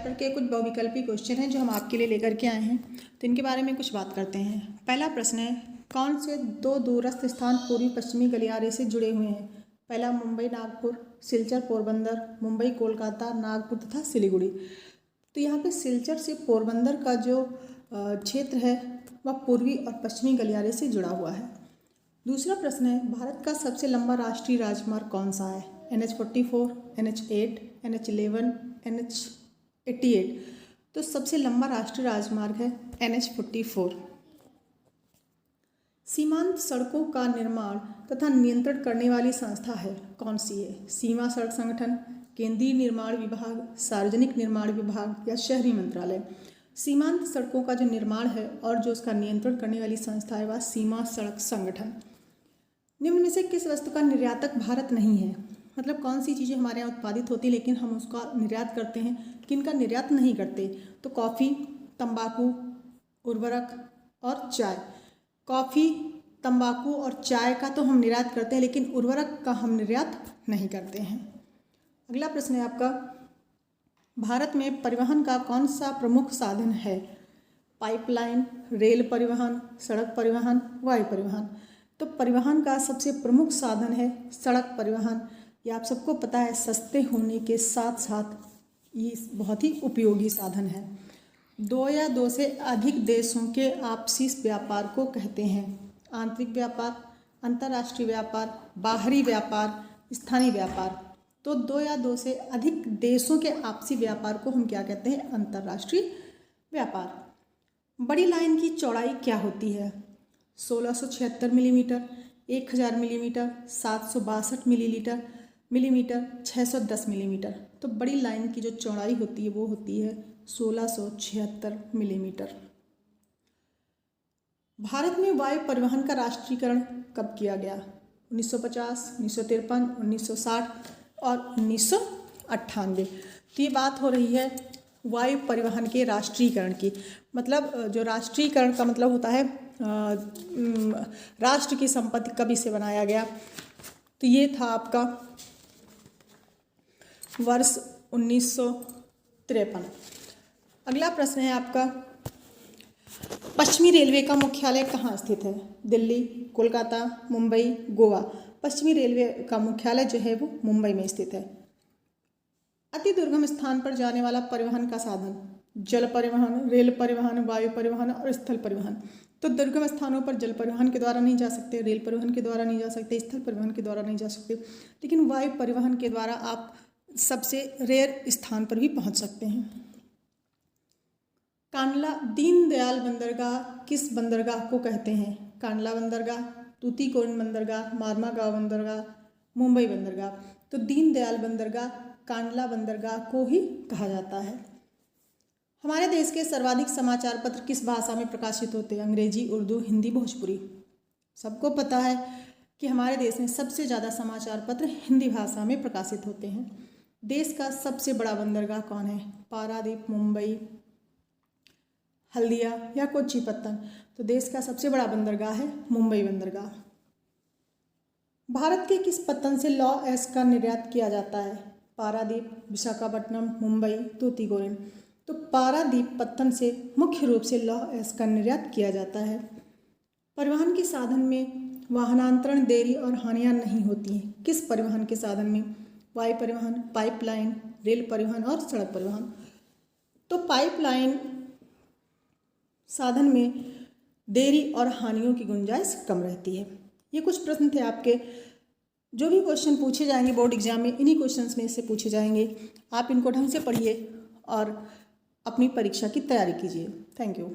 Chapter के कुछ बहुविकल्पी question हैं जो हम आपके लिए लेकर के आए हैं, तो इनके बारे में कुछ बात करते हैं। पहला प्रश्न है, कौन से दो दूरस्थ स्थान पूर्वी पश्चिमी गलियारे से जुड़े हुए हैं? पहला मुंबई नागपुर, सिलचर पोरबंदर, मुंबई कोलकाता, नागपुर तथा सिलीगुड़ी। तो यहाँ पे सिलचर से पोरबंदर का जो क्षेत्र है वह पूर्वी और पश्चिमी गलियारे से जुड़ा हुआ है। दूसरा प्रश्न है, भारत का सबसे लंबा राष्ट्रीय राजमार्ग कौन सा है? NH-44, NH-8, NH-11, NH-88। तो सबसे लंबा राष्ट्रीय राजमार्ग है NH-44। सीमांत सड़कों का निर्माण तथा नियंत्रण करने वाली संस्था है कौन सी है? सीमा सड़क संगठन, केंद्रीय निर्माण विभाग, सार्वजनिक निर्माण विभाग या शहरी मंत्रालय। सीमांत सड़कों का जो निर्माण है और जो उसका नियंत्रण करने वाली संस्था है वह सीमा सड़क संगठन। निम्न में से किस वस्तु का निर्यातक भारत नहीं है? मतलब कौन सी चीज़ें हमारे यहाँ उत्पादित होती है लेकिन हम उसका निर्यात करते हैं, किनका निर्यात नहीं करते? तो कॉफ़ी, तंबाकू, उर्वरक और चाय। कॉफ़ी, तंबाकू और चाय का तो हम निर्यात करते हैं लेकिन उर्वरक का हम निर्यात नहीं करते हैं। अगला प्रश्न है आपका, भारत में परिवहन का कौन सा प्रमुख साधन है? पाइपलाइन, रेल परिवहन, सड़क परिवहन, वायु परिवहन। तो परिवहन का सबसे प्रमुख साधन है सड़क परिवहन। ये आप सबको पता है, सस्ते होने के साथ साथ ये बहुत ही उपयोगी साधन है। दो या दो से अधिक देशों के आपसी व्यापार को कहते हैं आंतरिक व्यापार, अंतर्राष्ट्रीय व्यापार, बाहरी व्यापार, स्थानीय व्यापार। तो दो या दो से अधिक देशों के आपसी व्यापार को हम क्या कहते हैं? अंतर्राष्ट्रीय व्यापार। बड़ी लाइन की चौड़ाई क्या होती है? 1676 मिलीमीटर, 1000 मिलीमीटर, 762 मिलीमीटर, 610 मिलीमीटर। तो बड़ी लाइन की जो चौड़ाई होती है वो होती है 1676 मिलीमीटर। भारत में वायु परिवहन का राष्ट्रीयकरण कब किया गया? 1950, 1953, 1960 और 1998। तो ये बात हो रही है वायु परिवहन के राष्ट्रीयकरण की। मतलब जो राष्ट्रीयकरण का मतलब होता है राष्ट्र की संपत्ति कब इसे बनाया गया? तो ये था आपका वर्ष 1953। अगला प्रश्न है आपका, पश्चिमी रेलवे का मुख्यालय कहाँ स्थित है? दिल्ली, कोलकाता, मुंबई, गोवा। पश्चिमी रेलवे का मुख्यालय जो है वो मुंबई में स्थित है। अति दुर्गम स्थान पर जाने वाला परिवहन का साधन? जल परिवहन, रेल परिवहन, वायु परिवहन और स्थल परिवहन। तो दुर्गम स्थानों पर जल परिवहन के द्वारा नहीं जा सकते, रेल परिवहन के द्वारा नहीं जा सकते, स्थल परिवहन के द्वारा नहीं जा सकते, लेकिन वायु परिवहन के द्वारा आप सबसे रेयर स्थान पर भी पहुंच सकते हैं। कांडला दीनदयाल बंदरगाह किस बंदरगाह को कहते हैं? कांडला बंदरगाह, तूतीकोरिन बंदरगाह, मार्मागांव बंदरगाह, मुंबई बंदरगाह। तो दीनदयाल बंदरगाह कांडला बंदरगाह को ही कहा जाता है। हमारे देश के सर्वाधिक समाचार पत्र किस भाषा में प्रकाशित होते हैं? अंग्रेजी, उर्दू, हिंदी, भोजपुरी। सबको पता है कि हमारे देश में सबसे ज़्यादा समाचार पत्र हिंदी भाषा में प्रकाशित होते हैं। देश का सबसे बड़ा बंदरगाह कौन है? पारादीप, मुंबई, हल्दिया या कोच्चिपत्तन। तो देश का सबसे बड़ा बंदरगाह है मुंबई बंदरगाह। भारत के किस पत्तन से लौह अयस्क का निर्यात किया जाता है? पारादीप, विशाखापट्टनम, मुंबई, तूतीकोरिन। तो पारादीप पत्तन से मुख्य रूप से लौह अयस्क का निर्यात किया जाता है। परिवहन के साधन में वाहनांतरण, देरी और हानियां नहीं होती हैं। किस परिवहन के साधन में? वायु परिवहन, पाइपलाइन, रेल परिवहन और सड़क परिवहन। तो पाइपलाइन साधन में देरी और हानियों की गुंजाइश कम रहती है। ये कुछ प्रश्न थे आपके। जो भी क्वेश्चन पूछे जाएंगे बोर्ड एग्जाम में, इन्हीं क्वेश्चंस में से पूछे जाएंगे। आप इनको ढंग से पढ़िए और अपनी परीक्षा की तैयारी कीजिए। Thank you.